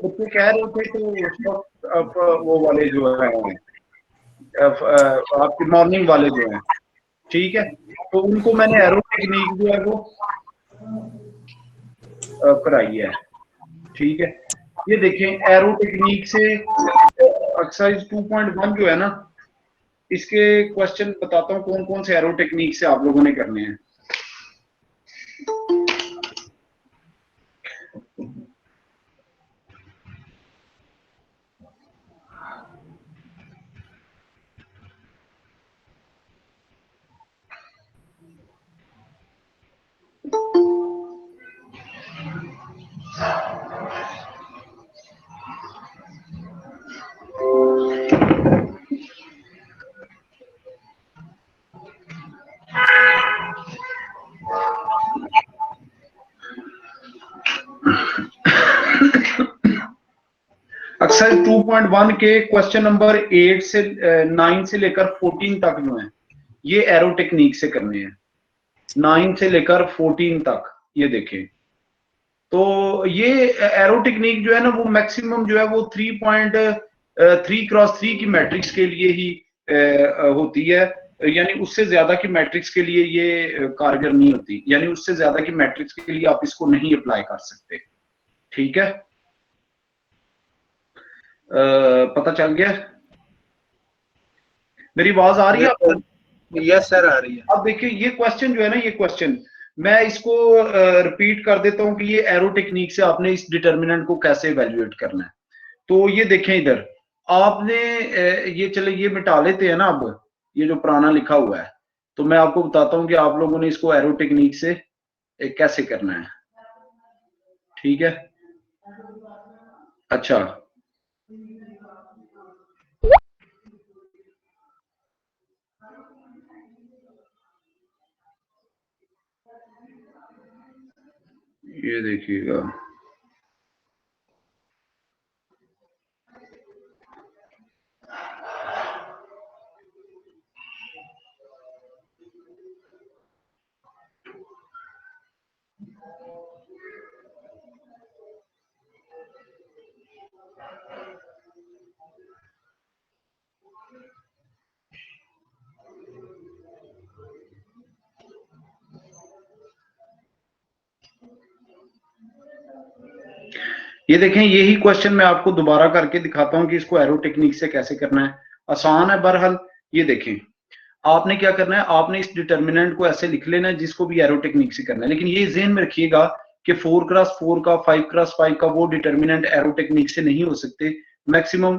बच्चे कह रहे थे तो उस वक्त वो वाले जो है आपके मॉर्निंग वाले जो हैं, ठीक है, तो उनको मैंने एरो टेक्निक जो है वो कराई है, ठीक है। ये देखें एरो टेक्निक से एक्सरसाइज 2.1 जो है ना, इसके क्वेश्चन बताता हूँ कौन कौन से एरो टेक्निक से आप लोगों ने करने हैं। एक्सरसाइज 2.1 के क्वेश्चन नंबर 8 से 9 से लेकर 14 तक जो है ये एरो टेक्निक से करने हैं, 9 से लेकर 14 तक। ये देखें तो ये एरो टेक्निक जो है ना वो मैक्सिमम जो है वो 3.3x3 की मैट्रिक्स के लिए ही होती है, यानी उससे ज्यादा की मैट्रिक्स के लिए ये कारगर नहीं होती, यानी उससे ज्यादा की मैट्रिक्स के लिए आप इसको नहीं अप्लाई कर सकते, ठीक है। पता चल गया? मेरी आवाज आ रही है आपको? यस सर आ रही है। अब देखिए ये क्वेश्चन जो है ना, ये क्वेश्चन मैं इसको रिपीट कर देता हूं कि ये एरो टेक्निक से आपने इस डिटर्मिनेंट को कैसे इवेल्युएट करना है। तो ये देखें इधर आपने ये चले ये मिटा लेते हैं ना, अब ये जो पुराना लिखा हुआ है, तो मैं आपको बताता हूं कि आप लोगों ने इसको एरो टेक्निक से कैसे करना है, ठीक है। अच्छा ये देखिएगा, ये देखें यही क्वेश्चन मैं आपको दोबारा करके दिखाता हूं कि इसको एरो टेक्निक से कैसे करना है। आसान है बहरहाल। ये देखें आपने क्या करना है, आपने इस डिटर्मिनेंट को ऐसे लिख लेना है जिसको भी एरो टेक्निक से करना है, लेकिन ये ज़हन में रखिएगा कि 4x4 का 5x5 का वो डिटर्मिनेंट एरो टेक्निक से नहीं हो सकते। मैक्सिमम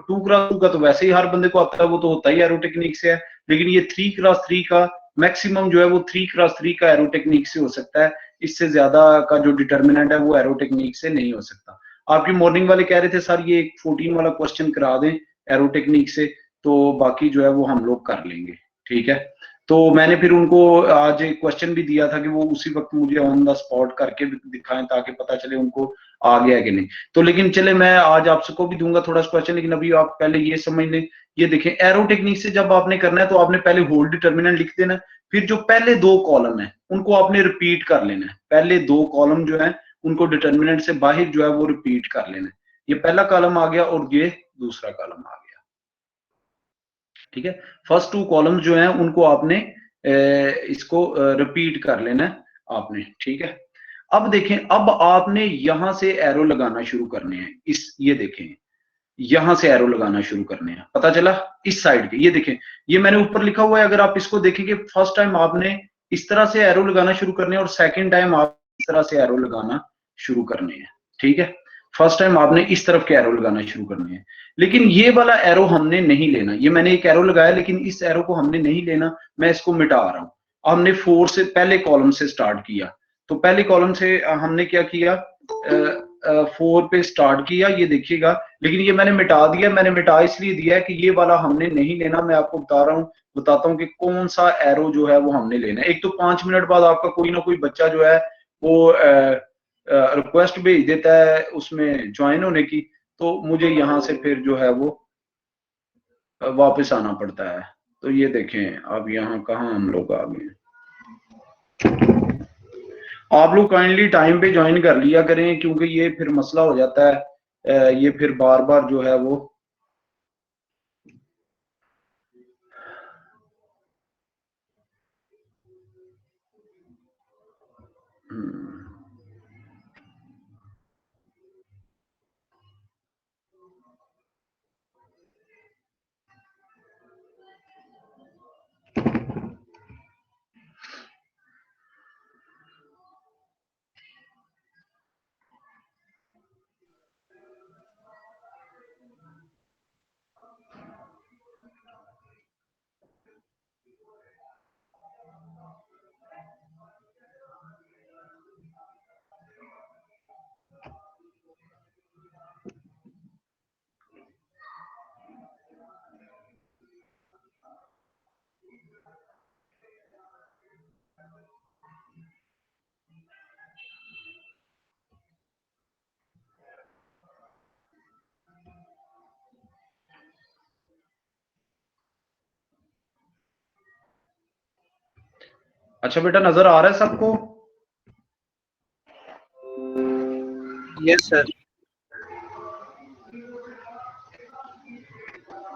2x2 का तो वैसे ही हर बंदे को आता है, वो तो होता ही एरो टेक्निक से है, लेकिन ये 3x3 का मैक्सिमम जो है वो 3x3 का एरो टेक्निक से हो सकता है। इससे ज्यादा का जो डिटर्मिनेंट है वो एरो टेक्निक से नहीं हो सकता। आपकी मॉर्निंग वाले कह रहे थे सर ये 14 वाला क्वेश्चन करा दें एरो टेक्निक से, तो बाकी जो है वो हम लोग कर लेंगे, ठीक है। तो मैंने फिर उनको आज एक क्वेश्चन भी दिया था कि वो उसी वक्त मुझे ऑन द स्पॉट करके दिखाएं ताकि पता चले उनको आ गया कि नहीं। तो लेकिन चले मैं आज आप सबको भी दूंगा थोड़ा सा क्वेश्चन, लेकिन अभी आप पहले ये समझ लें। ये देखें एरो टेक्निक से जब आपने करना है तो आपने पहले होल डिटर्मिनेंट लिख देना है, फिर जो पहले दो कॉलम है उनको आपने रिपीट कर लेना है। पहले दो कॉलम जो है उनको डिटर्मिनेंट से बाहर जो है वो रिपीट कर लेना है। ये पहला कॉलम आ गया और ये दूसरा कॉलम आ गया, ठीक है। फर्स्ट टू कॉलम्स जो हैं उनको आपने इसको रिपीट कर लेना है आपने, ठीक है। अब देखें अब आपने यहां से एरो लगाना शुरू करने हैं, इस ये देखें यहां से एरो लगाना शुरू करने हैं, पता चला इस साइड के। ये देखें ये मैंने ऊपर लिखा हुआ है, अगर आप इसको देखेंगे फर्स्ट टाइम आपने इस तरह से एरो लगाना शुरू करने हैं और सेकंड टाइम आप इस तरह से एरो लगाना शुरू करने हैं, ठीक है। फर्स्ट टाइम आपने इस तरफ के एरो लगाना शुरू करने हैं, लेकिन ये वाला एरो हमने नहीं लेना। ये मैंने एक एरो लगाया लेकिन इस एरो को हमने नहीं लेना, मैं इसको मिटा रहा हूं। हमने 4 से पहले कॉलम से स्टार्ट किया, तो पहले कॉलम से हमने क्या किया 4 पे स्टार्ट किया, ये देखिएगा। लेकिन ये मैंने मिटा दिया, मैंने मिटा इसलिए दिया है कि ये वाला हमने नहीं लेना। मैं आपको बताता हूँ कि कौन सा एरो जो है वो हमने लेना है। एक तो 5 मिनट बाद आपका कोई ना कोई बच्चा जो है वो रिक्वेस्ट भेज देता है उसमें ज्वाइन होने की, तो मुझे यहाँ से फिर जो है वो वापस आना पड़ता है। तो ये देखें अब यहाँ कहाँ हम लोग आ गए। आप लोग काइंडली टाइम पे ज्वाइन कर लिया करें क्योंकि ये फिर मसला हो जाता है ये फिर बार बार जो है वो अच्छा बेटा नजर आ रहा है सबको? Yes sir.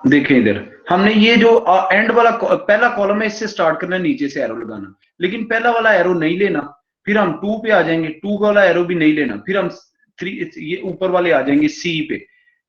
देखिए इधर हमने ये जो एंड वाला पहला कॉलम है इससे स्टार्ट करना है, नीचे से एरो लगाना, लेकिन पहला वाला एरो नहीं लेना। फिर हम 2 पे आ जाएंगे, 2 वाला एरो भी नहीं लेना। फिर हम 3 ये ऊपर वाले आ जाएंगे सी पे,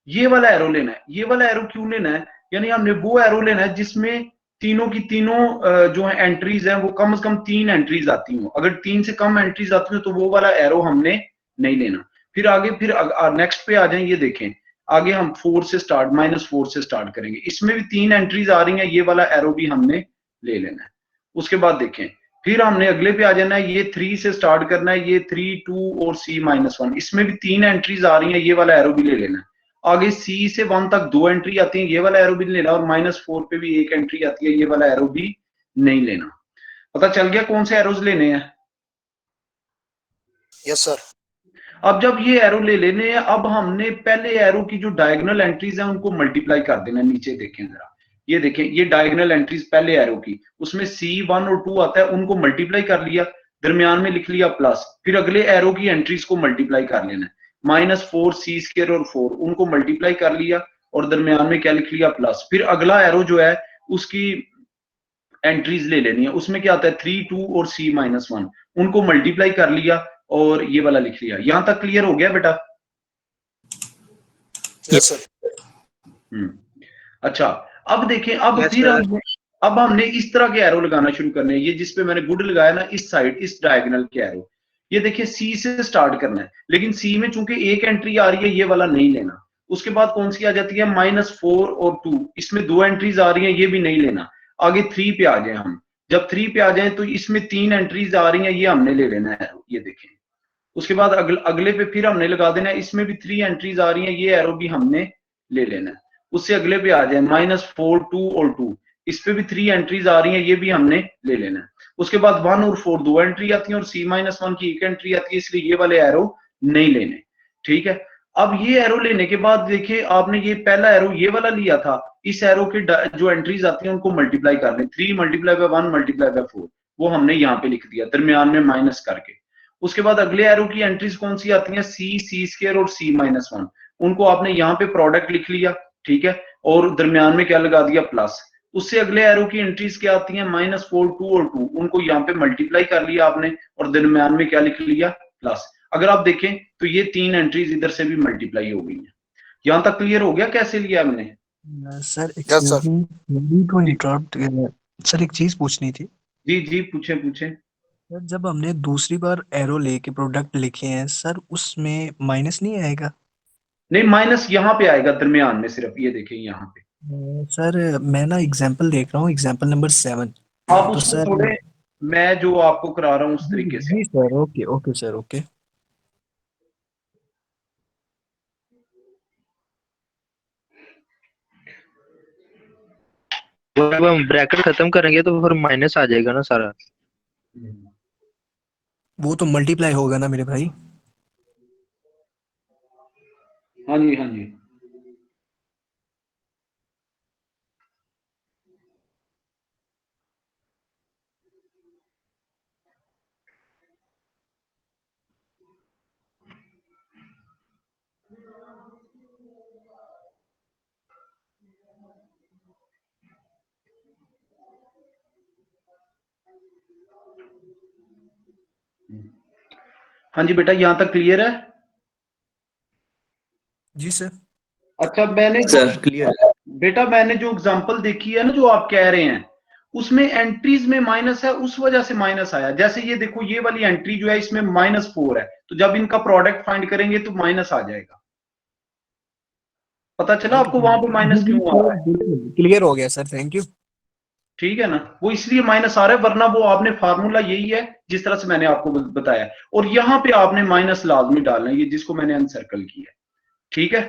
ये वाला एरो लेना है। ये वाला एरो क्यों लेना है? यानी हमने वो एरो लेना है जिसमें तीनों की तीनों जो है एंट्रीज हैं वो कम से कम 3 एंट्रीज आती हो। अगर 3 से कम एंट्रीज आती हो तो वो वाला एरो हमने नहीं लेना। फिर आगे फिर नेक्स्ट पे आ जाए, ये देखें आगे हम 4 से स्टार्ट -4 से स्टार्ट करेंगे। इसमें भी 3 एंट्रीज आ रही हैं, ये वाला एरो भी हमने ले लेना है। उसके बाद देखें फिर हमने अगले पे आ जाना है, ये 3 से स्टार्ट करना है, ये 3 2 और C -1, इसमें भी 3 एंट्रीज आ रही हैं, ये वाला एरो भी ले लेना है। आगे C से 1 तक 2 एंट्री आती है, ये वाला एरो भी लेना, और -4 पे भी 1 एंट्री आती है, ये वाला एरो भी नहीं लेना। पता चल गया कौन से एरोज लेने हैं? Yes sir. अब जब ये एरो ले लेने हैं, अब हमने पहले एरो की जो डायगोनल एंट्रीज हैं उनको मल्टीप्लाई कर देना। नीचे देखें जरा, ये देखें ये डायगोनल एंट्रीज पहले एरो की, उसमें C1 और 2 आता है, उनको मल्टीप्लाई कर लिया, दरमियान में लिख लिया प्लस। फिर अगले एरो की एंट्रीज को मल्टीप्लाई कर लेना है, -4 C² और 4 उनको मल्टीप्लाई कर लिया और दरमियान में क्या लिख लिया प्लस। फिर अगला एरो जो है उसकी एंट्रीज ले लेनी है, उसमें क्या आता है 3 2 और C-1 उनको मल्टीप्लाई कर लिया और ये वाला लिख लिया। यहां तक क्लियर हो गया बेटा? Yes sir. अच्छा, अब देखें, अब यस फिर सर। अब हमने इस तरह के एरो लगाना शुरू करने हैं। ये जिसपे मैंने गुड लगाया ना, इस साइड इस डायगोनल के एरो, ये देखिए सी से स्टार्ट करना है, लेकिन सी में चूंकि एक एंट्री आ रही है, ये वाला नहीं लेना। उसके बाद कौन सी आ जाती है -4 और 2, इसमें 2 एंट्रीज आ रही हैं, ये भी नहीं लेना। आगे 3 पे आ जाए हम, जब 3 पे आ जाए तो इसमें 3 एंट्रीज आ रही हैं, ये हमने ले लेना है, ये देखें। उसके बाद अगले पे फिर हमने लगा देना है, इसमें भी 3 एंट्रीज आ रही हैं, ये एरो भी हमने ले लेना है। उससे अगले पे आ जाए -4 2 और 2, इस पे भी 3 एंट्रीज आ रही हैं, ये भी हमने ले लेना है। उसके बाद 1 और 4 2 एंट्री आती है और C-1 की एक एंट्री आती है, इसलिए ये वाले एरो नहीं लेने। ठीक है, अब ये एरो लेने के बाद देखिए आपने ये पहला एरो ये वाला लिया था, इस एरो के जो एंट्रीज आती हैं उनको मल्टीप्लाई कर लें, 3 × 1 × 4, वो हमने यहाँ पे लिख दिया दरमियान में माइनस करके। उसके बाद अगले एरो की एंट्रीज कौन सी आती हैं C² और C-1, उनको आपने यहाँ पे प्रोडक्ट लिख लिया, ठीक है, और दरमियान में क्या लगा दिया प्लस। उससे अगले एरो की एंट्रीज क्या आती हैं -4 2 और 2, उनको यहाँ पे मल्टीप्लाई कर लिया आपने और दरमियान में क्या लिख लिया प्लस। अगर आप देखें तो ये 3 एंट्रीज इधर से भी मल्टीप्लाई हो गई हैं। यहां तक क्लियर हो गया कैसे लिया हमने? Sir yes excuse sir. Me, मेरी को जी इंटरप्ट। सर एक चीज पूछनी थी। जी जी, पूछे पूछे। सर जब हमने दूसरी बार एरो लेके प्रोडक्ट लिखे हैं सर, उसमें माइनस नहीं आएगा? नहीं, माइनस यहाँ पे आएगा दरमियान में, सिर्फ ये देखें यहाँ पे। सर मैं ना एग्जांपल देख रहा हूँ, एग्जांपल नंबर 7। आप तो उसको सर थोड़े, मैं जो आपको करा रहा हूँ उस जी तरीके से। जी sir, okay okay sir, okay. जब हम ब्रैकेट खत्म करेंगे तो फिर माइनस आ जाएगा ना सारा। वो तो मल्टीप्लाई होगा ना मेरे भाई? हाँ जी हाँ जी। हाँ जी बेटा, यहां तक क्लियर है? जी सर। अच्छा, मैंने सर क्लियर। बेटा मैंने जो एग्जांपल देखी है ना, जो आप कह रहे हैं, उसमें एंट्रीज में माइनस है, उस वजह से माइनस आया। जैसे ये देखो, ये वाली एंट्री जो है इसमें -4 है, तो जब इनका प्रोडक्ट फाइंड करेंगे तो माइनस आ जाएगा। पता चला आपको वहां पे माइनस क्यों आ रहा है? क्लियर हो गया सर, थैंक यू। ठीक है ना, वो इसलिए माइनस आ रहा है, वरना वो आपने फार्मूला यही है जिस तरह से मैंने आपको बताया। और यहां पे आपने माइनस लाजमी डालना है, ये जिसको मैंने अनसर्कल किया। ठीक है,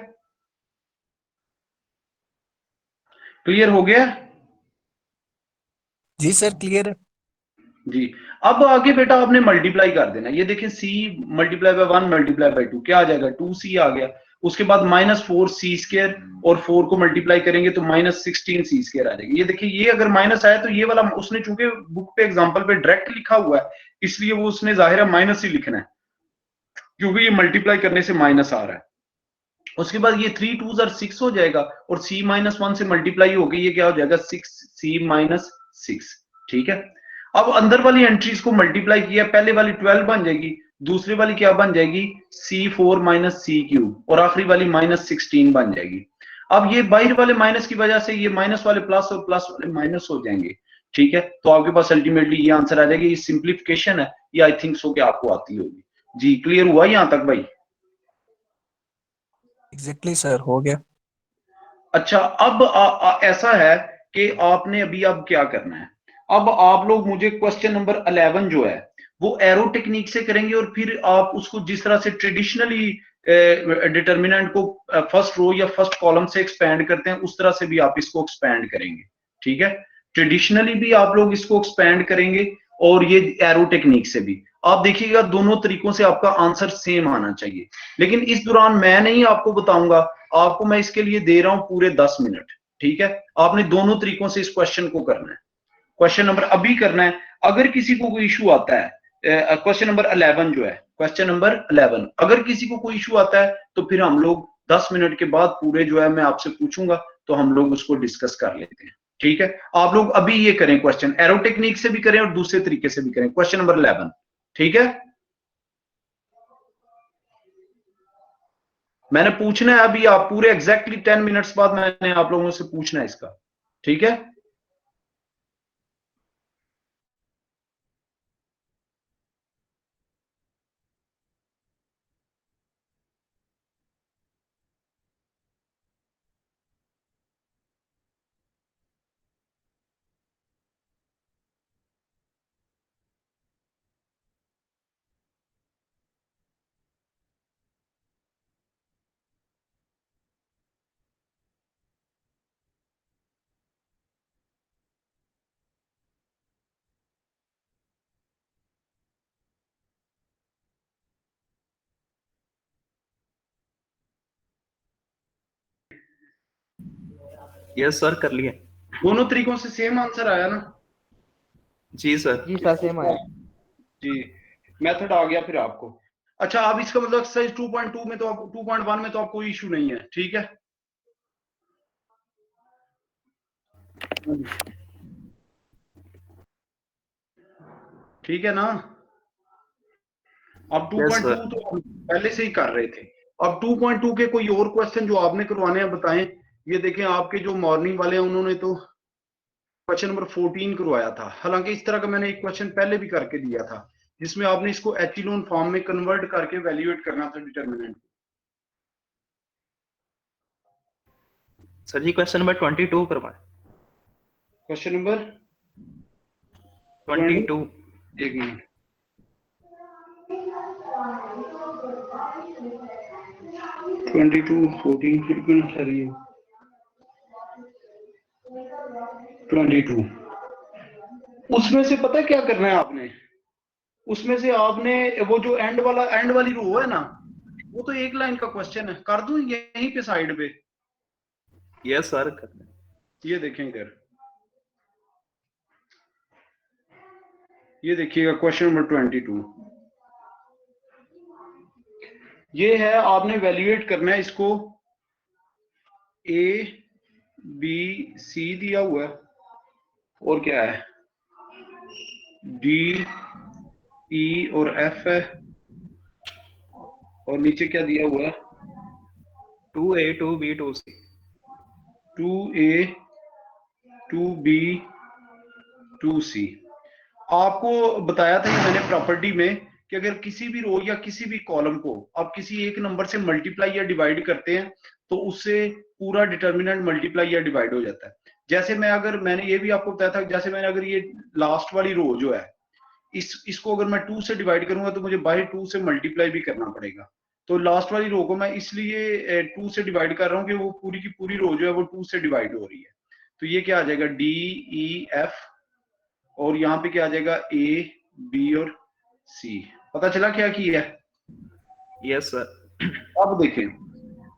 क्लियर हो गया? जी सर क्लियर है। जी। अब आगे बेटा आपने मल्टीप्लाई कर देना। ये देखें, c multiply by 1 multiply by 2 क्या आ जाएगा? 2c आ गया। उसके बाद -4c² और 4 को मल्टीप्लाई करेंगे तो -16c² आ जाएगी। ये देखिए, ये अगर माइनस आया तो ये वाला उसने चूंकि बुक पे एग्जांपल पे डायरेक्ट लिखा हुआ है, इसलिए वो उसने जाहिर है माइनस ही लिखना है, क्योंकि ये मल्टीप्लाई करने से माइनस आ रहा है। उसके बाद ये 3 2s और 6 हो जाएगा, और c -1 से मल्टीप्लाई हो गई, ये क्या हो जाएगा? 6c-6। ठीक है, अब अंदर वाली एंट्रीज को मल्टीप्लाई किया, पहले वाली 12 बन जाएगी, दूसरी वाली क्या बन जाएगी? c4 - c³ और आखिरी वाली -16 बन जाएगी। अब ये बाहर वाले माइनस की वजह से ये माइनस वाले प्लस और प्लस वाले माइनस हो जाएंगे। ठीक है, तो आपके पास अल्टीमेटली ये आंसर आ जाएगा। ये सिंप्लीफिकेशन है, ये आई थिंक सो कि आपको आती होगी। जी, क्लियर हुआ यहां तक भाई? एग्जैक्टली सर, हो गया। अच्छा, अब ऐसा है कि आपने अभी अब क्या करना है। अब आप लोग मुझे क्वेश्चन नंबर 11 जो है वो एरो टेक्निक से करेंगे, और फिर आप उसको जिस तरह से ट्रेडिशनली डिटर्मिनेंट को फर्स्ट रो या फर्स्ट कॉलम से एक्सपैंड करते हैं, उस तरह से भी आप इसको एक्सपैंड करेंगे। ठीक है, ट्रेडिशनली भी आप लोग इसको एक्सपैंड करेंगे, और ये एरो टेक्निक से भी। आप देखिएगा, दोनों तरीकों से आपका आंसर सेम आना चाहिए। लेकिन इस दौरान मैं नहीं आपको बताऊंगा, आपको मैं इसके लिए दे रहा हूं पूरे 10 मिनट। ठीक है, आपने दोनों तरीकों से इस क्वेश्चन को करना है। क्वेश्चन नंबर अभी करना है। अगर किसी को कोई इशू आता है, क्वेश्चन नंबर 11 जो है, क्वेश्चन नंबर 11, अगर किसी को कोई इशू आता है तो फिर हम लोग 10 मिनट के बाद पूरे जो है मैं आपसे पूछूंगा, तो हम लोग उसको डिस्कस कर लेते हैं। ठीक है, आप लोग अभी ये करें, क्वेश्चन एरो टेक्निक से भी करें और दूसरे तरीके से भी करें। क्वेश्चन नंबर 11, ठीक है? मैंने पूछना है अभी, आप पूरे एग्जैक्टली 10 मिनट्स बाद मैंने आप लोगों से पूछना है इसका। ठीक है, यस सर, कर लिए। दोनों तरीकों से सेम आंसर आया ना? जी सर। जी सर, सेम आया। जी, मेथड आ गया फिर आपको। अच्छा, अब इसका मतलब एक्सरसाइज 2.2 में तो 2.1 में तो आपको कोई इशू नहीं है। ठीक है, ठीक है ना? अब यस 2.2 सर। तो हम पहले से ही कर रहे थे। अब 2.2 के कोई और क्वेश्चन जो आपने करवाने हैं बताएं। ये देखें, आपके जो मॉर्निंग वाले हैं उन्होंने तो क्वेश्चन नंबर 14 करवाया था। हालांकि इस तरह का मैंने एक क्वेश्चन पहले भी करके दिया था, जिसमें आपने इसको एचिलोन फॉर्म में कन्वर्ट करके वैल्यूएट करना था डिटरमिनेंट। सर जी क्वेश्चन नंबर 22 करवाएं। Question number 22। एक मिनट, ट्वेंटी टू 14 फिर क्यों नहीं रही है? 22 उसमें से पता है क्या करना है आपने? उसमें से आपने वो जो एंड वाली रो है ना, वो तो एक लाइन का क्वेश्चन है, कर दूं यहीं पे साइड पे? यस सर, कर लें। ये देखें इधर, ये देखिएगा क्वेश्चन नंबर 22। ये है, आपने वैल्यूएट करना है इसको। ए बी सी दिया हुआ है, और क्या है? डी ई और एफ है, और नीचे क्या दिया हुआ है? 2A 2B 2C। 2A 2B 2C। आपको बताया था कि मैंने प्रॉपर्टी में कि अगर किसी भी रो या किसी भी कॉलम को आप किसी एक नंबर से मल्टीप्लाई या डिवाइड करते हैं तो उससे पूरा डिटर्मिनेंट मल्टीप्लाई या डिवाइड हो जाता है। जैसे मैंने ये भी आपको बताया था, जैसे मैंने अगर ये लास्ट वाली रो जो है इसको अगर मैं 2 से डिवाइड करूंगा तो मुझे बाय 2 से मल्टीप्लाई भी करना पड़ेगा। तो लास्ट वाली रो को मैं इसलिए 2 से डिवाइड कर रहा हूं कि वो पूरी की पूरी रो जो है वो 2 से डिवाइड हो रही है। तो ये क्या आ जाएगा? डी ई एफ, और यहाँ पे क्या आ जाएगा? ए बी और सी। पता चला क्या किया है? Yes sir. अब देखें,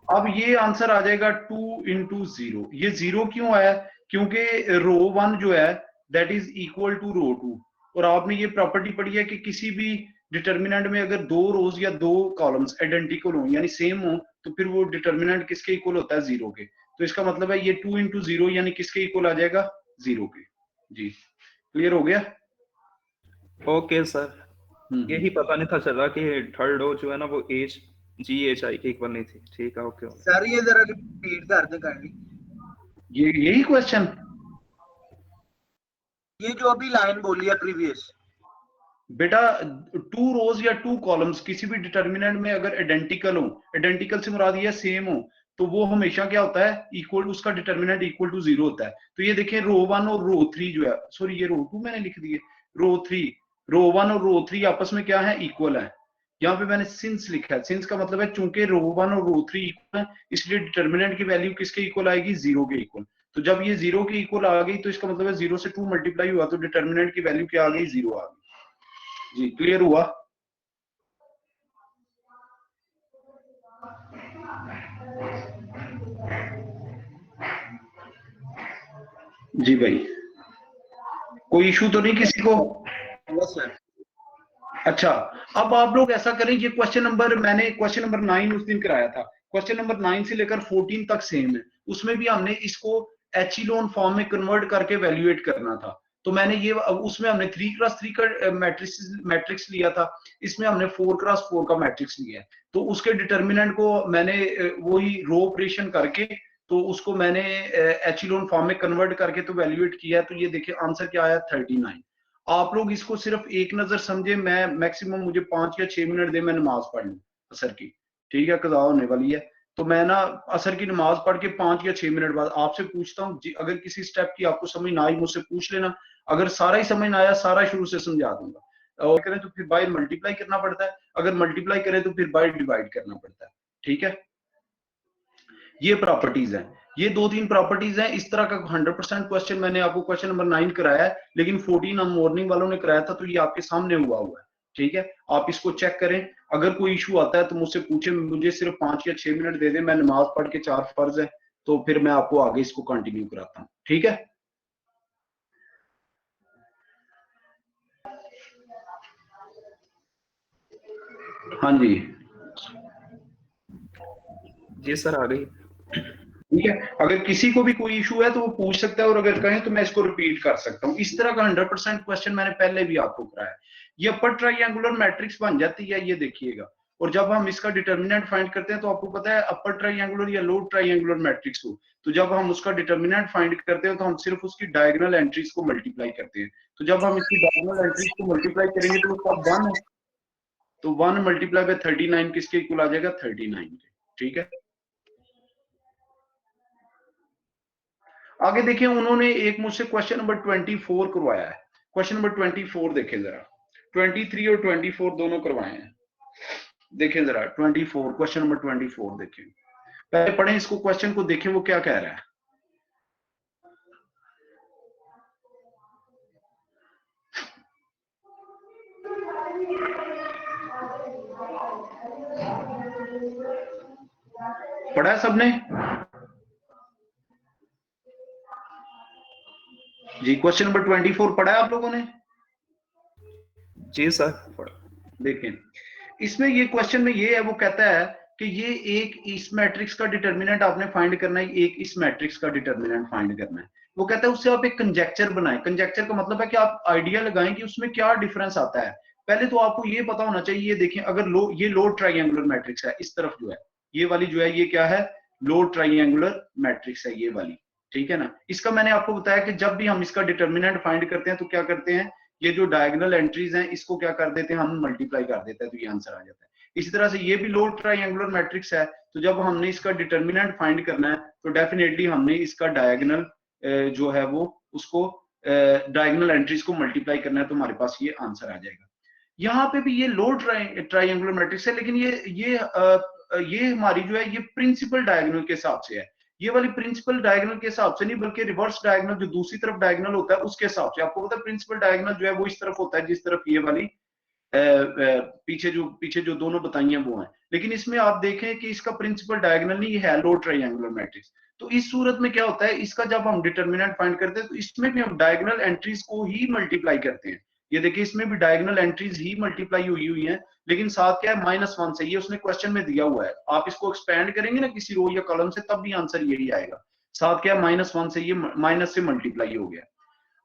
अब ये आंसर आ जाएगा 2 इंटू 0। ये 0 क्यों आया? क्योंकि रो 1 जो है दैट इज इक्वल टू रो 2, और आपने ये प्रॉपर्टी पढ़ी है कि किसी भी डिटर्मिनेंट में अगर दो रोज या दो कॉलम्स आइडेंटिकल हो यानी सेम हो तो फिर वो डिटर्मिनेंट किसके इक्वल होता है? 0 के। तो इसका मतलब है ये 2 इंटू 0 यानी किसके इक्वल आ जाएगा? 0 के। जी क्लियर हो गया? ओके सर, यही पता नहीं था चला कि थर्ड रो जो है ना वो GHI के इक्वल नहीं थी। ठीक है, ओके। सर ये जरा रिपीट कर दे काइंडली, यही क्वेश्चन। ये जो अभी लाइन बोली है प्रीवियस। बेटा 2 रोज या 2 कॉलम्स किसी भी डिटर्मिनेंट में अगर आइडेंटिकल हो, आइडेंटिकल से मुराद ये सेम हो, तो वो हमेशा क्या होता है? इक्वल, उसका डिटर्मिनेंट इक्वल टू 0 होता है। तो ये देखिए रो 1 और रो 3 जो है, सॉरी ये रो 2 मैंने लिख दिए, रो 1 और रो 3 आपस में क्या है? इक्वल है। यहाँ पे मैंने सिंस लिखा है, सिंस का मतलब है चूंकि रो 1 और रो 3 इक्वल है इसलिए डिटर्मिनेंट की वैल्यू किसके इक्वल आएगी? 0 के इक्वल। तो जब ये 0 के इक्वल आ गई तो इसका मतलब है 0 से 2 मल्टीप्लाई हुआ तो डिटर्मिनेंट की वैल्यू क्या आ गई? 0 आ गई। जी क्लियर हुआ? जी भाई, कोई इशू तो नहीं किसी को? Yes sir. अच्छा, अब आप लोग ऐसा करें, ये मैंने क्वेश्चन नंबर 9 उस दिन कराया था, क्वेश्चन नंबर 9 से लेकर 14 तक सेम है। उसमें भी हमने इसको एचिलोन फॉर्म में कन्वर्ट करके वैल्यूएट करना था। तो मैंने ये उसमें हमने 3x3 का मैट्रिक्स लिया था, इसमें हमने 4x4 का मैट्रिक्स लिया है। तो उसके डिटर्मिनेंट को मैंने वही रो ऑपरेशन करके तो उसको मैंने एचिलोन फॉर्म में कन्वर्ट करके तो वैल्यूएट किया। तो ये देखिए आंसर क्या आया? 39। आप लोग इसको सिर्फ एक नजर समझे, मैं मैक्सिमम मुझे 5 या 6 मिनट दे, मैं नमाज पढ़ लूं असर की, ठीक है, कज़ा होने वाली है। तो मैं ना असर की नमाज पढ़ के 5 या 6 मिनट बाद आपसे पूछता हूँ जी, अगर किसी स्टेप की आपको समझ ना आई मुझसे पूछ लेना, अगर सारा ही समझ ना आया सारा शुरू से समझा दूंगा। और करें तो फिर बाय मल्टीप्लाई करना पड़ता है, अगर मल्टीप्लाई करें तो फिर बाय डिवाइड करना पड़ता है। ठीक है, ये प्रॉपर्टीज हैं, ये 2-3 प्रॉपर्टीज हैं। इस तरह का 100% क्वेश्चन मैंने आपको क्वेश्चन नंबर 9 कराया है, लेकिन 14 हम मॉर्निंग वालों ने कराया था, तो ये आपके सामने हुआ है। ठीक है, आप इसको चेक करें, अगर कोई इशू आता है तो मुझसे पूछे, मुझे सिर्फ 5 या 6 मिनट दे दें, मैं नमाज पढ़ के 4 फर्ज है तो फिर मैं आपको आगे इसको कंटिन्यू कराता हूँ। ठीक है, हाँ जी सर, आ गई। ठीक है, अगर किसी को भी कोई इशू है तो वो पूछ सकता है, और अगर कहें तो मैं इसको रिपीट कर सकता हूँ। इस तरह का 100% क्वेश्चन मैंने पहले भी आपको कराया। ये अपर ट्राइंगुलर मैट्रिक्स बन जाती है, ये देखिएगा। और जब हम इसका डिटर्मिनेंट फाइंड करते हैं तो आपको पता है अपर ट्राइंगुलर या लोअर ट्राइंगुलर मैट्रिक्स को, तो जब हम उसका डिटर्मिनेंट फाइंड करते हैं तो हम सिर्फ उसकी डायगोनल एंट्रीज को मल्टीप्लाई करते हैं। तो जब हम इसकी डायगोनल एंट्रीज को मल्टीप्लाई करेंगे तो उसका 1 है, तो 1 मल्टीप्लाई बाय 39 किसके इक्वल आ जाएगा? 39 के। ठीक है, आगे देखिए, उन्होंने एक मुझसे क्वेश्चन नंबर 24 करवाया है। क्वेश्चन नंबर 24 देखें जरा, 23 और 24 दोनों करवाए हैं। देखें जरा 24, क्वेश्चन नंबर 24 देखें, पहले पढ़ें इसको, क्वेश्चन को देखें वो क्या कह रहा है। पढ़ा है सबने? जी, क्वेश्चन नंबर 24 पढ़ा है आप लोगों ने? जी सर। देखें, इसमें ये क्वेश्चन में ये है, वो कहता है कि ये एक इस मैट्रिक्स का डिटर्मिनेंट आपने फाइंड करना है, एक इस मैट्रिक्स का डिटर्मिनेंट फाइंड करना है। वो कहता है उससे आप एक कंजेक्चर बनाएं। कंजेक्चर का मतलब है कि आप आइडिया लगाएं कि उसमें क्या डिफरेंस आता है। पहले तो आपको ये पता होना चाहिए, ये देखें अगर ये लो ट्राइंगुलर मैट्रिक्स है, इस तरफ जो है ये वाली जो है ये क्या है, लो ट्राइंगुलर मैट्रिक्स है ये वाली, ठीक है ना। इसका मैंने आपको बताया कि जब भी हम इसका डिटर्मिनेंट फाइंड करते हैं तो क्या करते हैं, ये जो डायगोनल एंट्रीज हैं इसको क्या कर देते हैं, हम मल्टीप्लाई कर देते हैं तो ये आंसर आ जाता है। इसी तरह से ये भी लो ट्राइंगुलर मैट्रिक्स है, तो जब हमने इसका डिटर्मिनेंट फाइंड करना है तो डेफिनेटली हमने इसका डायगोनल जो है वो उसको डायगोनल एंट्रीज को मल्टीप्लाई करना है, तो हमारे पास ये आंसर आ जाएगा। यहाँ पे भी ये लो ट्राइंगुलर मैट्रिक्स है, लेकिन ये हमारी जो है ये प्रिंसिपल डायगोनल के हिसाब से है। ये वाली प्रिंसिपल डायगोनल के हिसाब से नहीं, बल्कि रिवर्स डायगोनल जो दूसरी तरफ डायगोनल होता है उसके हिसाब से। आपको पता है प्रिंसिपल डायगोनल जो है वो इस तरफ होता है जिस तरफ ये वाली पीछे जो दोनों बताई हैं वो हैं, लेकिन इसमें आप देखें कि इसका प्रिंसिपल डायगोनल नहीं है, लो ट्रायंगुलर मैट्रिक्स। तो इस सूरत में क्या होता है, इसका जब हम डिटर्मिनेंट फाइंड करते हैं तो इसमें भी हम डायगोनल एंट्रीज को ही मल्टीप्लाई करते हैं। ये देखिए इसमें भी डायगोनल एंट्रीज ही मल्टीप्लाई हुई है, लेकिन साथ क्या है -1 से, ये उसने क्वेश्चन में दिया हुआ है। आप इसको एक्सपेंड करेंगे ना किसी रो या कॉलम से तब भी आंसर यही आएगा। साथ क्या है -1 से, ये माइनस से मल्टीप्लाई हो गया।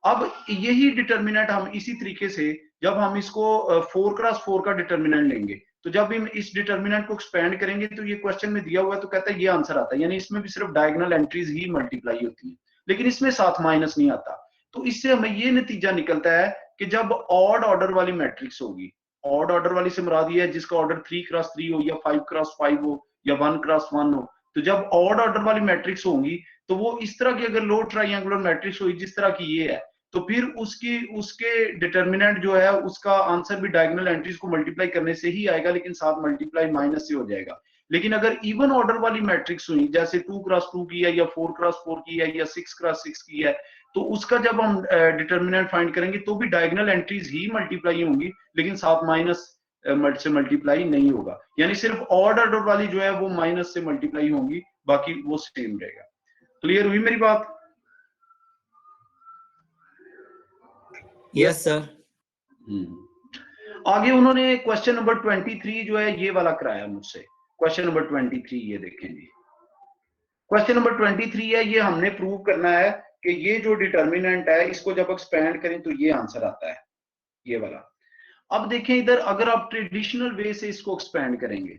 अब यही डिटर्मिनेंट हम इसी तरीके से जब हम इसको 4x4 का डिटर्मिनेंट लेंगे, तो जब हम इस डिटर्मिनेंट को एक्सपेंड करेंगे तो ये क्वेश्चन में दिया हुआ है तो कहता है ये आंसर आता है। यानी इसमें भी सिर्फ डायगोनल एंट्रीज ही मल्टीप्लाई होती है, लेकिन इसमें साथ माइनस नहीं आता। तो इससे हमें ये नतीजा निकलता है कि जब ऑड ऑर्डर वाली मैट्रिक्स होगी, ऑड ऑर्डर वाली से मुराद ये है जिसका ऑर्डर 3x3 हो या 5x5 हो या 1x1 हो, तो जब ऑड ऑर्डर वाली मैट्रिक्स होंगी तो वो इस तरह की अगर लो ट्रायंगुलर मैट्रिक्स हुई जिस तरह की ये है, तो फिर उसके डिटर्मिनेंट जो है उसका आंसर भी डायगोनल एंट्रीज को मल्टीप्लाई करने से ही आएगा, लेकिन साथ मल्टीप्लाई माइनस से हो जाएगा। लेकिन अगर इवन ऑर्डर वाली मैट्रिक्स हुई जैसे 2x2 की है या 4x4 की है या 6x6 की है, तो उसका जब हम डिटर्मिनेंट फाइंड करेंगे तो भी डायगोनल एंट्रीज ही मल्टीप्लाई होंगी, लेकिन साथ माइनस से मल्टीप्लाई नहीं होगा। यानी सिर्फ ऑड ऑर्डर वाली जो है वो माइनस से मल्टीप्लाई होंगी, बाकी वो सेम रहेगा। क्लियर हुई मेरी बात? Yes sir. आगे उन्होंने क्वेश्चन नंबर 23 जो है ये वाला कराया मुझसे। क्वेश्चन नंबर 23 ये देखें जी, क्वेश्चन नंबर 23 है, ये हमने प्रूव करना है कि ये जो डिटर्मिनेंट है इसको जब एक्सपेंड करें तो ये आंसर आता है, ये वाला। अब देखें इधर, अगर आप ट्रेडिशनल वे से इसको एक्सपेंड करेंगे,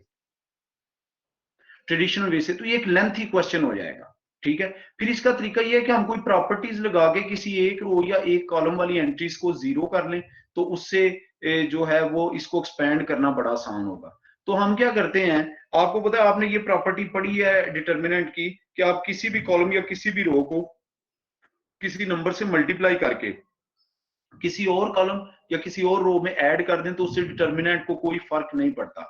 ट्रेडिशनल वे से, तो ये एक लेंथी क्वेश्चन हो जाएगा, ठीक है। फिर इसका तरीका ये है कि हम कोई प्रॉपर्टीज लगा के किसी एक रो या एक कॉलम वाली एंट्रीज को 0 कर लें, तो उससे जो है वो इसको एक्सपेंड करना बड़ा आसान होगा। तो हम क्या करते हैं, आपको पता है आपने ये प्रॉपर्टी पढ़ी है डिटर्मिनेंट की, कि आप किसी भी कॉलम या किसी भी रो को किसी नंबर से मल्टीप्लाई करके किसी और कॉलम या किसी और रो में ऐड कर दें तो उससे डिटर्मिनेंट को कोई फर्क नहीं पड़ता।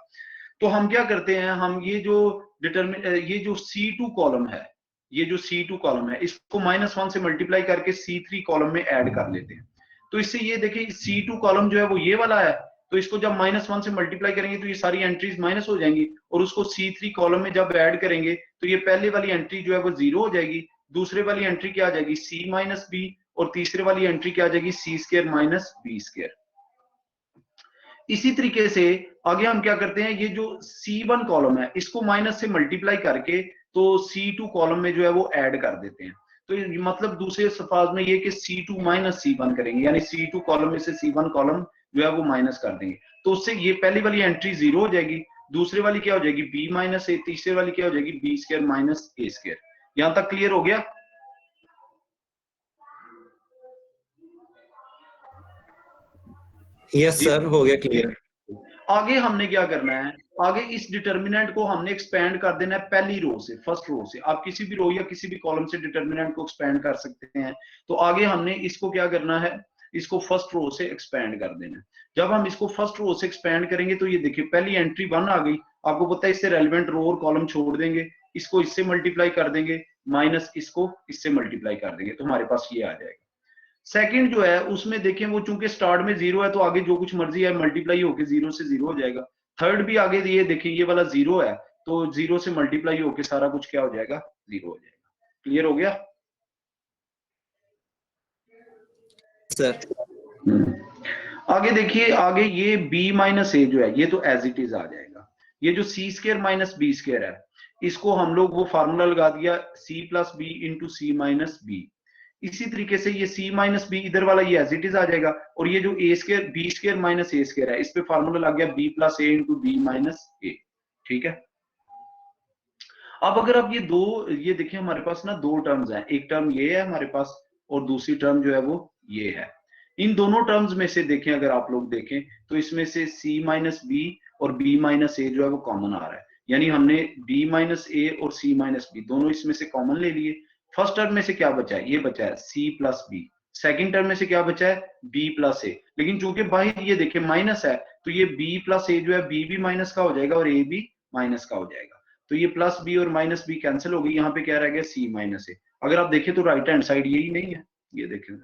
तो हम क्या करते हैं, हम ये जो C2 कॉलम है, ये जो C2 कॉलम है इसको -1 से मल्टीप्लाई करके C3 कॉलम में ऐड कर लेते हैं। तो इससे ये देखिए C2 कॉलम जो है वो ये वाला है, तो इसको जब -1 से मल्टीप्लाई करेंगे तो ये सारी एंट्रीज माइनस हो जाएंगी, और उसको C3 कॉलम में जब ऐड करेंगे तो ये पहले वाली एंट्री जो है वो 0 हो जाएगी, दूसरे वाली एंट्री क्या आ जाएगी C - B, और तीसरे वाली एंट्री क्या आ जाएगी C² - B²। इसी तरीके से आगे हम क्या करते हैं, ये जो C1 कॉलम है इसको माइनस से मल्टीप्लाई करके तो C2 कॉलम में जो है वो ऐड कर देते हैं। तो मतलब दूसरे अल्फाज में ये कि C2 - C1 करेंगे, यानी C2 कॉलम में से C1 कॉलम जो है वो माइनस कर देंगे, तो उससे ये पहली वाली एंट्री 0 हो जाएगी, दूसरे वाली क्या हो जाएगी B - A, तीसरे वाली क्या हो जाएगी B² - A²। यहां तक क्लियर हो गया? यस सर, हो गया क्लियर। आगे हमने क्या करना है, आगे इस डिटर्मिनेंट को हमने एक्सपेंड कर देना है पहली रो से, फर्स्ट रो से। आप किसी भी रो या किसी भी कॉलम से डिटर्मिनेंट को एक्सपेंड कर सकते हैं। तो आगे हमने इसको क्या करना है, इसको फर्स्ट रो से एक्सपेंड कर देना है। जब हम इसको फर्स्ट रो से एक्सपेंड करेंगे तो ये देखिए पहली एंट्री 1 आ गई, आपको पता है इससे रेलेवेंट रो और कॉलम छोड़ देंगे, इसको इससे मल्टीप्लाई कर देंगे, माइनस इसको इससे मल्टीप्लाई कर देंगे, तो हमारे पास ये आ जाएगा। सेकंड जो है उसमें देखें वो चूंकि स्टार्ट में 0 है तो आगे जो कुछ मर्जी है मल्टीप्लाई होके 0 से 0 हो जाएगा। थर्ड भी आगे ये देखिए ये वाला 0 है, तो 0 से मल्टीप्लाई होके सारा कुछ क्या हो जाएगा 0 हो जाएगा। क्लियर हो गया सर? आगे देखिए, आगे ये B - A जो है ये तो एज इट इज आ जाएगा। ये जो सी स्क्वायर माइनस बी स्क्वायर है, इसको हम लोग वो फार्मूला लगा दिया सी प्लस बी इंटू सी माइनस बी। इसी तरीके से ये c माइनस बी इधर वाला ये एज इट इज आ जाएगा, और ये जो ए स्क्वायर बी स्क्वायर माइनस ए स्क्वायर है, इस पे फार्मूला लग गया b प्लस ए इंटू बी माइनस ए। ठीक है, अब अगर आप ये देखिए हमारे पास ना दो टर्म्स हैं, एक टर्म ये है हमारे पास और दूसरी टर्म जो है वो ये है। इन दोनों टर्म्स में से देखें, अगर आप लोग देखें तो इसमें से c माइनस बी और b माइनस ए जो है वो कॉमन आ रहा है, यानी हमने b माइनस ए और c माइनस बी दोनों इसमें से कॉमन ले लिए। फर्स्ट टर्म में से क्या बचा है, ये बचा है c plus B. Second term में से क्या बचा है, b प्लस ए। लेकिन चूंकि बाहर ये देखें माइनस है, तो ये b प्लस ए जो है b भी माइनस का हो जाएगा और a भी माइनस का हो जाएगा। तो ये प्लस बी और माइनस बी कैंसिल हो गई, यहाँ पे क्या रह गया c माइनस ए। अगर आप देखें तो राइट हैंड साइड यही नहीं है, ये देखें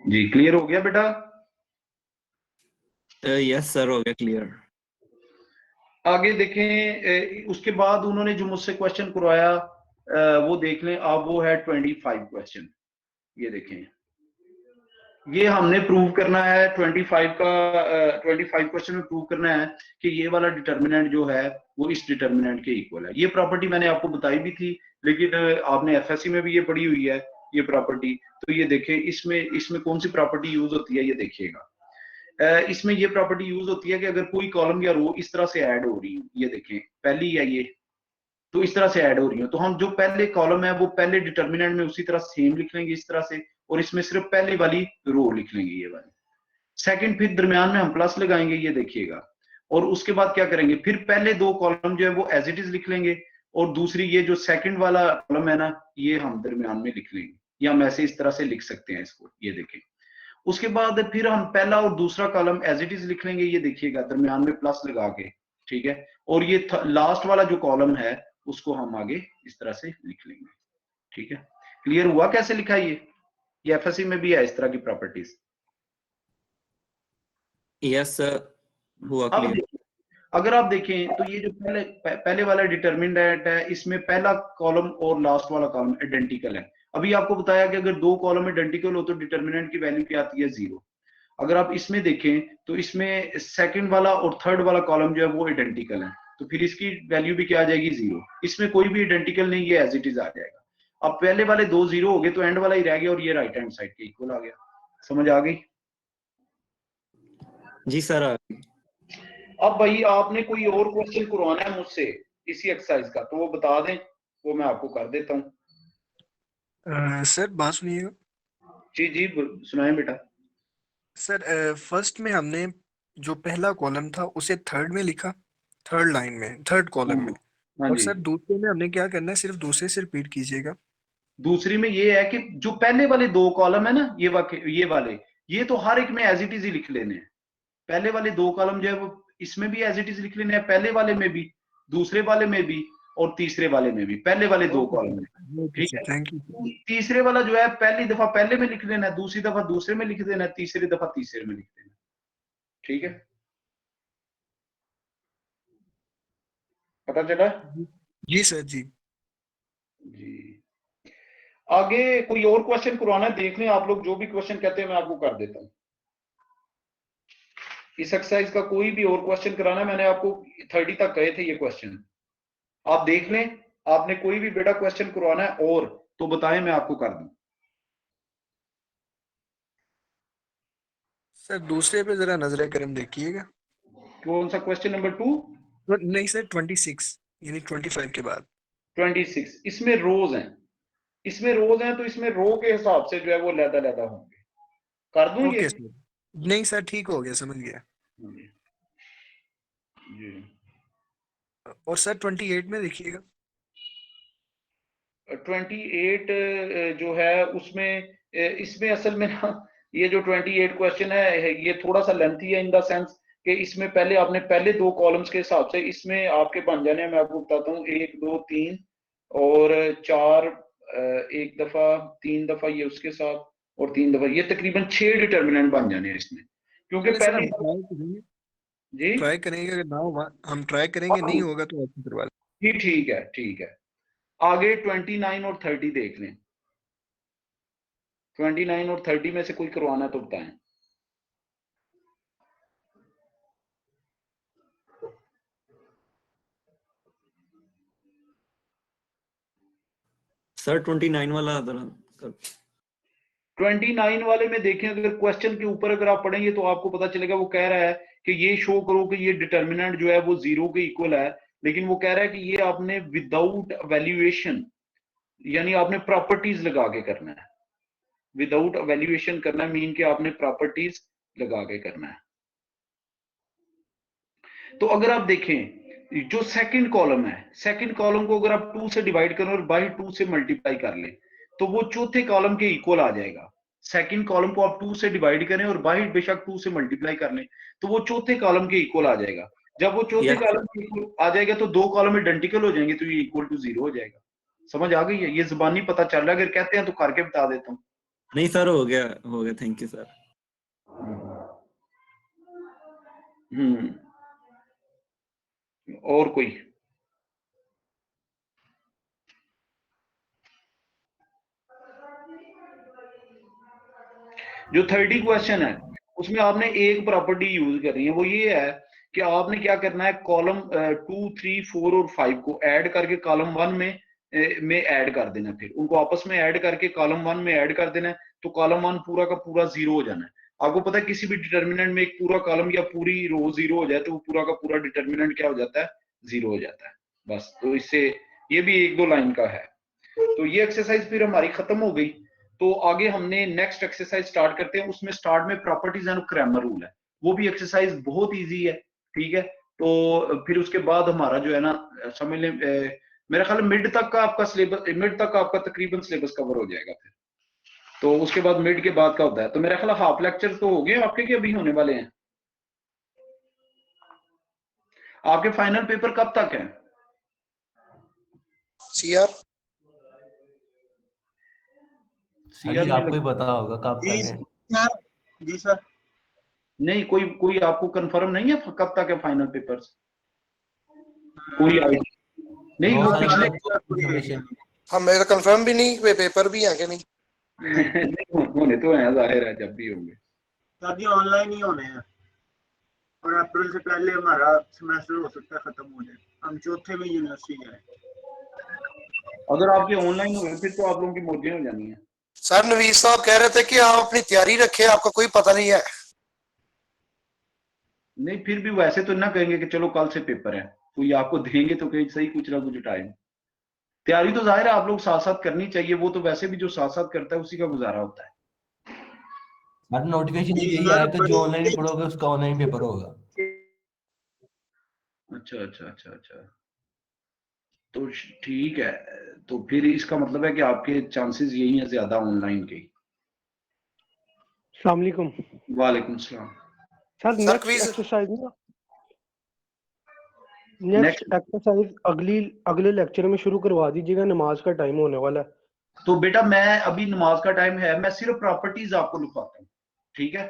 जी। क्लियर हो गया बेटा? यस सर, हो गया क्लियर। आगे देखें, उसके बाद उन्होंने जो मुझसे क्वेश्चन करवाया वो देख लें आप, वो है 25 क्वेश्चन। ये देखें, ये हमने प्रूव करना है 25 क्वेश्चन में प्रूव करना है कि ये वाला डिटर्मिनेंट जो है वो इस डिटर्मिनेंट के इक्वल है। ये प्रॉपर्टी मैंने आपको बताई भी थी, लेकिन आपने एफएससी में भी ये पढ़ी हुई है ये प्रॉपर्टी। तो ये देखें, इसमें कौन सी प्रॉपर्टी यूज होती है, ये देखिएगा। इसमें ये प्रॉपर्टी यूज होती है कि अगर कोई कॉलम या रो इस तरह से ऐड हो रही है, ये देखें पहली है ये, तो इस तरह से ऐड हो रही है, तो हम जो पहले कॉलम है वो पहले डिटर्मिनेंट में उसी तरह सेम लिख लेंगे इस तरह से, और इसमें सिर्फ पहले वाली रो लिख लेंगे ये वाली। सेकंड, फिर दरमियान में हम प्लस लगाएंगे, ये देखिएगा। और उसके बाद क्या करेंगे, फिर पहले दो कॉलम जो है वो एज इट इज लिख लेंगे, और दूसरी ये जो सेकंड वाला कॉलम है ना, ये हम दरमियान में लिख लेंगे, या हम ऐसे इस तरह से लिख सकते हैं इसको, ये देखें। उसके बाद फिर हम पहला और दूसरा कॉलम एज इट इज लिख लेंगे, ये देखिएगा दरमियान में प्लस लगा के, ठीक है। और ये लास्ट वाला जो कॉलम है उसको हम आगे इस तरह से लिख लेंगे, ठीक है। क्लियर हुआ कैसे लिखा ये एफएससी में भी है इस तरह की प्रॉपर्टीज। यस सर, हुआ अब क्लियर। अगर आप देखें तो ये जो पहले वाला डिटर्मिनेंट है, इसमें पहला कॉलम और लास्ट वाला कॉलम आइडेंटिकल है। अभी आपको बताया कि अगर दो कॉलम आइडेंटिकल हो तो डिटर्मिनेंट की वैल्यू क्या आती है, 0। अगर आप इसमें देखें तो इसमें सेकंड वाला और थर्ड वाला कॉलम जो है वो आइडेंटिकल है, तो फिर इसकी वैल्यू भी क्या आ जाएगी, 0। इसमें कोई भी आइडेंटिकल नहीं, ये एज इट इज आ जाएगा। अब पहले वाले दो 0 हो गए तो एंड वाला ही रह गया, और ये राइट हैंड साइड के इक्वल आ गया। समझ आ गई? जी सर, आ गई। अब भाई आपने कोई और क्वेश्चन करवाना है मुझसे इसी एक्सरसाइज का तो वो बता दें, वो मैं आपको कर देता हूँ। सर बात सुनिएगा। जी जी सुनाएं बेटा। सर फर्स्ट में हमने जो पहला कॉलम था उसे थर्ड में लिखा, थर्ड लाइन में, थर्ड कॉलम में। हाँ और जी, सर दूसरे में हमने क्या करना है, सिर्फ दूसरे से रिपीट कीजिएगा। दूसरी में ये है कि जो पहले वाले दो कॉलम है ना, ये वाले, ये तो हर एक में एज इट इज ही लिख लेने हैं। पहले वाले दो कॉलम जो है वो इसमें भी एज इट इज लिख लेने हैं, पहले वाले में भी, दूसरे वाले में भी, और तीसरे वाले में भी, पहले वाले दो कॉलम में, ठीक है। Thank you. तीसरे वाला जो है पहली दफा पहले में लिख लेना है, दूसरी दफा दूसरे में लिख देना है, तीसरी दफा तीसरे में लिख देना है, ठीक है। पता चला? जी सर जी। जी आगे कोई और क्वेश्चन करवाना है, देख लें आप लोग, जो भी क्वेश्चन कहते हैं मैं आपको कर देता हूं। इस एक्सरसाइज का कोई भी और क्वेश्चन कराना है, मैंने आपको 30 तक कहे थे ये क्वेश्चन, आप देख लें। आपने कोई भी बेटा क्वेश्चन करवाना है और तो बताएं, मैं आपको कर दूं। सर दूसरे पे जरा नजर करम देखिएगा। कौन सा क्वेश्चन नंबर 2? नहीं सर 26, यानी 25 के बाद। 26 इसमें रोज हैं, तो इसमें रो के हिसाब से जो है वो लैदा होंगे। कर दूं ये? ओके सर, नहीं सर ठीक हो गया, समझ गया। जी। और सर 28 में देखिएगा। 28 जो है उसमें इसमें असल में ना ये जो 28 क्वेश्चन है ये थोड़ा सा लेंथी है इन द सेंस कि इसमें पहले आपने पहले दो कॉलम्स के हिसाब से इसमें आपके बन जाने हैं, मैं आपको बताता हूँ, 1 2 3 और 4, एक दफा 3 दफा ये उसके साथ और 3 दफा ये, तकरीबन 6 डिटर्मिनेंट बन जाने हैं इसमें, क्योंकि पहले जी ट्राई करेंगे, अगर ना होगा हम ट्राई करेंगे, नहीं होगा तो ऐसे करवा लें। ठीक है। आगे 29 और 30 देख लें। 29 और 30 में से कोई करवाना है तो बताएं। सर 29 वाला जरा 29 वाले में देखें, अगर क्वेश्चन के ऊपर अगर आप पढ़ेंगे तो आपको पता चलेगा, वो कह रहा है कि ये शो करो कि ये डिटर्मिनेंट जो है वो 0 के इक्वल है, लेकिन वो कह रहा है कि ये आपने विदाउट वैल्यूएशन, यानी आपने प्रॉपर्टीज लगा के करना है। विदाउट वैल्यूएशन करना है मीन कि आपने प्रॉपर्टीज लगा के करना है। तो अगर आप देखें जो सेकंड कॉलम है, सेकंड कॉलम को अगर आप 2 से डिवाइड करें और बाई 2 से मल्टीप्लाई कर लें तो वो चौथे कॉलम के इक्वल आ जाएगा। सेकंड कॉलम को आप 2 से डिवाइड करें और बाई बेशक 2 से मल्टीप्लाई कर लें तो वो चौथे कॉलम के इक्वल आ जाएगा। जब वो चौथे Yes, कॉलम के इक्वल आ जाएगा तो दो कॉलम आइडेंटिकल हो जाएंगे, तो ये इक्वल टू 0 हो जाएगा। समझ आ गई है? ये जुबानी पता चल रहा है, अगर कहते हैं तो करके बता देता हूँ। नहीं सर, हो गया थैंक यू सर। और कोई? जो 30 क्वेश्चन है उसमें आपने एक प्रॉपर्टी यूज करनी है, वो ये है कि आपने क्या करना है, कॉलम 2, 3, 4 और 5 को ऐड करके कॉलम 1 में ऐड कर देना, फिर उनको आपस में ऐड करके कॉलम 1 में ऐड कर देना है, तो कॉलम 1 पूरा का पूरा 0 हो जाना है। आपको पता है किसी भी डिटर्मिनेंट में एक पूरा कॉलम या पूरी रो 0 हो जाए तो वो पूरा का पूरा डिटर्मिनेंट क्या हो जाता है, 0 हो जाता है। बस, तो इससे ये भी 1-2 लाइन का है। तो ये एक्सरसाइज फिर हमारी खत्म हो गई। तो आगे हमने नेक्स्ट एक्सरसाइज स्टार्ट करते हैं। उसमें स्टार्ट में प्रॉपर्टीज एंड क्रैमर रूल है, वो भी एक्सरसाइज बहुत इजी है, ठीक है। तो फिर उसके बाद हमारा जो है ना, समझ लें मेरा ख्याल मिड तक का आपका सिलेबस, मिड तक का आपका तकरीबन सिलेबस कवर हो जाएगा फिर। तो उसके बाद मिड के बाद का होता है, तो मेरा ख्याल हाफ लेक्चर तो हो गए आपके, कि अभी होने वाले हैं? आपके फाइनल पेपर कब तक है? सीआर जी आपको ही पता होगा कब जी तक है। सर, जी सर। नहीं, कोई आपको कंफर्म नहीं है कब तक है फाइनल पेपर्स? कोई आइडिया नहीं? बहुत वो सारे पिछले इंफॉर्मेशन हमें तो कंफर्म भी नहीं पेपर भी है कि नहीं। नहीं, होने तो है, जाहिर है जब भी होंगे। सर जी ऑनलाइन ही होने हैं और अप्रैल से पहले हमारा सेमेस्टर हो सकता है खत्म हो जाए। हम चौथे में यूनिवर्सिटी जाए। अगर आपके ऑनलाइन हुए फिर तो आप लोगों की मौजें हो जानी है। सर नवीस साहब कह रहे थे कि आप अपनी तैयारी रखें, आपका कोई पता नहीं है। नहीं, फिर भी वैसे तो ना कहेंगे कि चलो कल से पेपर है, कोई आपको देंगे तो कहीं सही कुछ ना कुछ टाइम। तैयारी तो जाहिर है आप लोग साथ साथ करनी चाहिए, वो तो वैसे भी जो साथ साथ करता है उसी का गुजारा होता है। सर नोटिफिकेशन यही आया कि जो ऑनलाइन पढ़ोगे उसका ऑनलाइन पेपर होगा। अच्छा अच्छा अच्छा अच्छा, तो ठीक है। तो फिर इसका मतलब है कि आपके चांसेस यही है ज्यादा ऑनलाइन के। अस्सलाम वालेकुम। वालेकुम सलाम। Sir sir next quiz exercise ना, नेक्स्ट एक्सरसाइज अगले लेक्चर में शुरू करवा दीजिएगा, नमाज का टाइम होने वाला है। तो बेटा मैं अभी नमाज का टाइम है, मैं सिर्फ प्रॉपर्टीज आपको लिखवाता हूँ, ठीक है?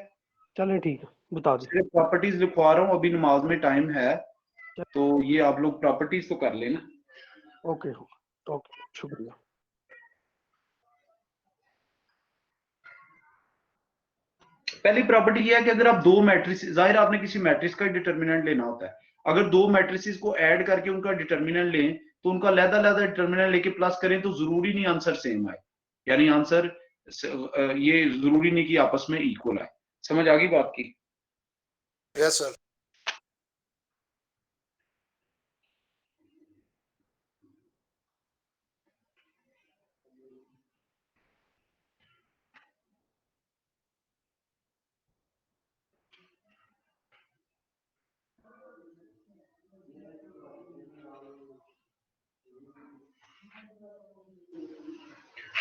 चलें ठीक है, बता दें। सिर्फ प्रॉपर्टीज लिखवा रहा हूँ, अभी नमाज में टाइम है, तो ये आप लोग प्रॉपर्टीज तो कर लेना। ओके ओके, शुक्रिया। पहली प्रॉपर्टी ये है कि अगर आप दो मैट्रिक्स, जाहिर आपने किसी मैट्रिक्स का डिटर्मिनेंट लेना होता है, अगर दो मैट्रिसेस को ऐड करके उनका डिटर्मिनेंट लें तो उनका लहदा डिटर्मिनेंट लेके प्लस करें तो जरूरी नहीं आंसर सेम आए, यानी आंसर ये जरूरी नहीं कि आपस में इक्वल आए। समझ आ गई बात की? Yes sir.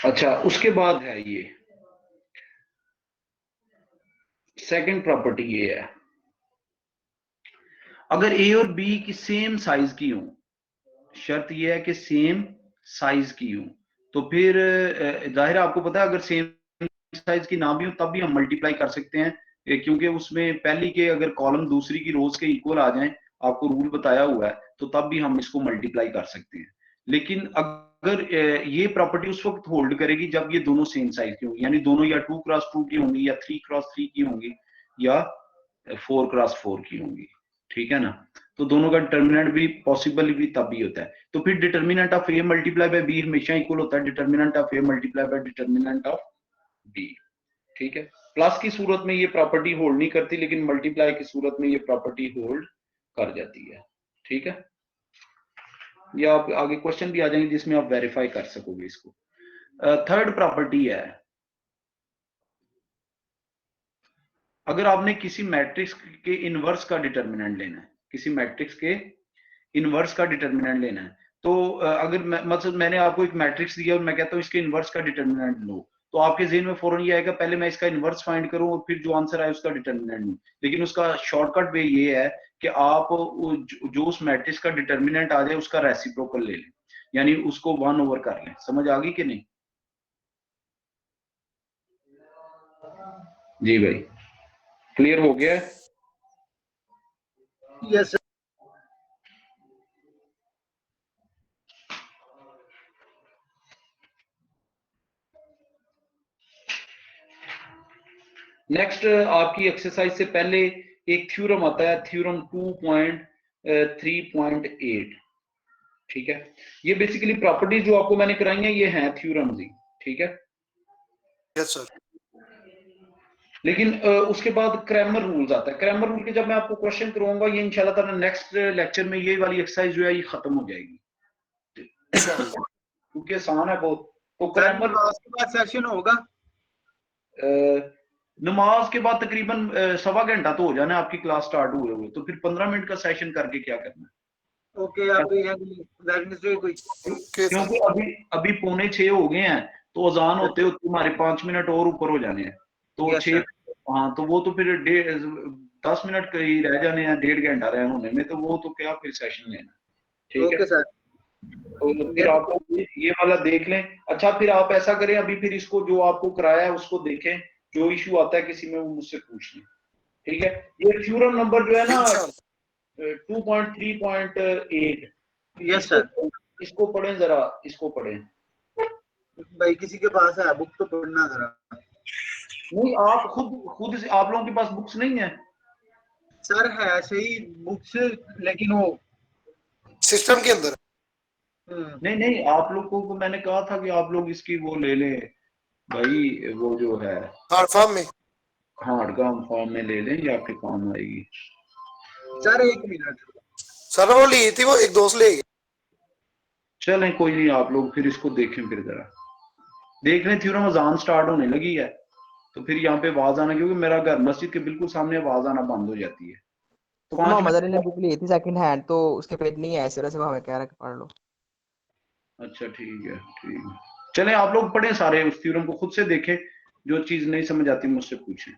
अच्छा, उसके बाद है ये सेकंड प्रॉपर्टी, ये है अगर ए और बी की सेम साइज की हो, शर्त ये है कि सेम साइज की हो, तो फिर जाहिर आपको पता है अगर सेम साइज की ना भी हो तब भी हम मल्टीप्लाई कर सकते हैं, क्योंकि उसमें पहली के अगर कॉलम दूसरी की रोज के इक्वल आ जाएं, आपको रूल बताया हुआ है, तो तब भी हम इसको मल्टीप्लाई कर सकते हैं। लेकिन अगर अगर ये प्रॉपर्टी उस वक्त होल्ड करेगी जब ये दोनों सेम साइज की होंगी, यानी दोनों या 2x2 की होंगी या 3x3 की होंगी या 4x4 की होंगी, ठीक है ना। तो दोनों का डिटर्मिनेंट भी पॉसिबल भी तभी होता है। तो फिर determinant of A multiply by B हमेशा इक्वल होता है determinant of A multiply by determinant of B, ठीक है। प्लस की सूरत में ये प्रॉपर्टी होल्ड नहीं करती, लेकिन मल्टीप्लाई की सूरत में ये प्रॉपर्टी होल्ड कर जाती है, ठीक है। या आप आगे क्वेश्चन भी आ जाएंगे जिसमें आप वेरीफाई कर सकोगे इसको। थर्ड प्रॉपर्टी है, अगर आपने किसी मैट्रिक्स के इनवर्स का डिटर्मिनेंट लेना है, किसी मैट्रिक्स के इनवर्स का डिटर्मिनेंट लेना है, तो अगर मतलब मैंने आपको एक मैट्रिक्स दिया और मैं कहता हूँ इसके इनवर्स का डिटर्मिनेंट लो, तो आपके ज़हन में फौरन ये आएगा पहले मैं इसका इनवर्स फाइंड करूं और फिर जो आंसर आए उसका डिटर्मिनेंट लूं। लेकिन उसका शॉर्टकट वे ये है कि आप जो उस मैट्रिक्स का डिटर्मिनेंट आ जाए उसका रेसिप्रोकल ले लें, यानी उसको 1 ओवर कर लें। समझ आ गई कि नहीं? जी भाई, क्लियर हो गया? Yes sir. नेक्स्ट आपकी एक्सरसाइज से पहले एक थ्योरम आता है, थ्योरम 2.3.8, ठीक है। ये बेसिकली प्रॉपर्टी जो आपको मैंने कराई है ये हैं थ्योरम्स ही, ठीक है। Yes sir. लेकिन उसके बाद क्रैमर रूल्स आता है। क्रैमर रूल के जब मैं आपको क्वेश्चन करूंगा ये इंशाल्लाह ताला नेक्स्ट लेक्चर में ये वाली एक्सरसाइज जो है ये खत्म हो जाएगी, क्योंकि आसान है बहुत। तो क्रैमर के बाद सेशन होगा, नमाज के बाद तकरीबन 1.25 घंटा तो हो जाना है आपकी क्लास स्टार्ट हुए हुए, तो फिर 15 मिनट का सेशन करके क्या करना है। ओके। आप वेडनेसडे कोई क्योंकि अभी 5:45 हो गए हैं, तो अजान होते होते तुम्हारे 5 मिनट और ऊपर हो जाने हैं, तो 6, हाँ तो वो तो फिर 10 मिनट ही रह जाने हैं 1.5 घंटा रह होने में, तो वो तो क्या फिर सेशन लेना, ठीक है सर। तो फिर आप ये वाला देख लें। अच्छा फिर आप ऐसा करें, अभी फिर इसको जो आपको कराया है उसको देखें, जो इशू आता है किसी में वो मुझसे पूछ लें, ठीक है। ये थ्योरम नंबर जो है ना 2.3.8, यस सर। इसको पढ़ें जरा, इसको पढ़ें भाई किसी के पास है बुक तो पढ़ना जरा। नहीं आप खुद से, आप लोगों के पास बुक्स नहीं है? सर है सही बुक्स, लेकिन वो सिस्टम के अंदर नहीं आप लोग को मैंने कहा था कि आप लोग इसकी वो ले लें भाई, वो जो है हार्ड फॉर्म में, हार्ड काम फॉर्म में ले लें, ये आपके काम आएगी। सर 1 मिनट सर वो ली थी, वो एक दोस्त ले गया। चलें कोई नहीं, आप लोग फिर इसको देखें, फिर जरा देख लें। थ्योरम अजान स्टार्ट होने लगी है तो फिर यहाँ पे आवाज आना, क्योंकि मेरा घर मस्जिद के बिल्कुल सामने आवाज आना बंद हो जाती है। तो मोहम्मद अली ने बुक ली थी सेकंड हैंड, तो उसके पेज नहीं है इस वजह से वो हमें कह रहा है कि पढ़ लो। अच्छा ठीक है, ठीक है। चलें आप लोग पढ़ें सारे उस थ्योरम को, खुद से देखें, जो चीज नहीं समझ आती मुझसे पूछें।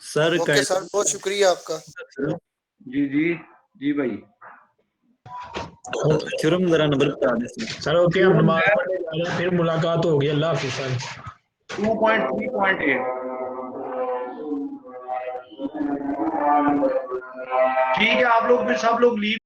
सर ओके सर, बहुत शुक्रिया आपका। जी भाई। थ्योरम जरा नंबर बता दें सर। ओके हम नमाज पढ़ने जा रहे हैं, फिर मुलाकात होगी। अल्लाह हाफिज़ सर। 2.3.8 ठीक है। आप लोग फिर सब लोग लीव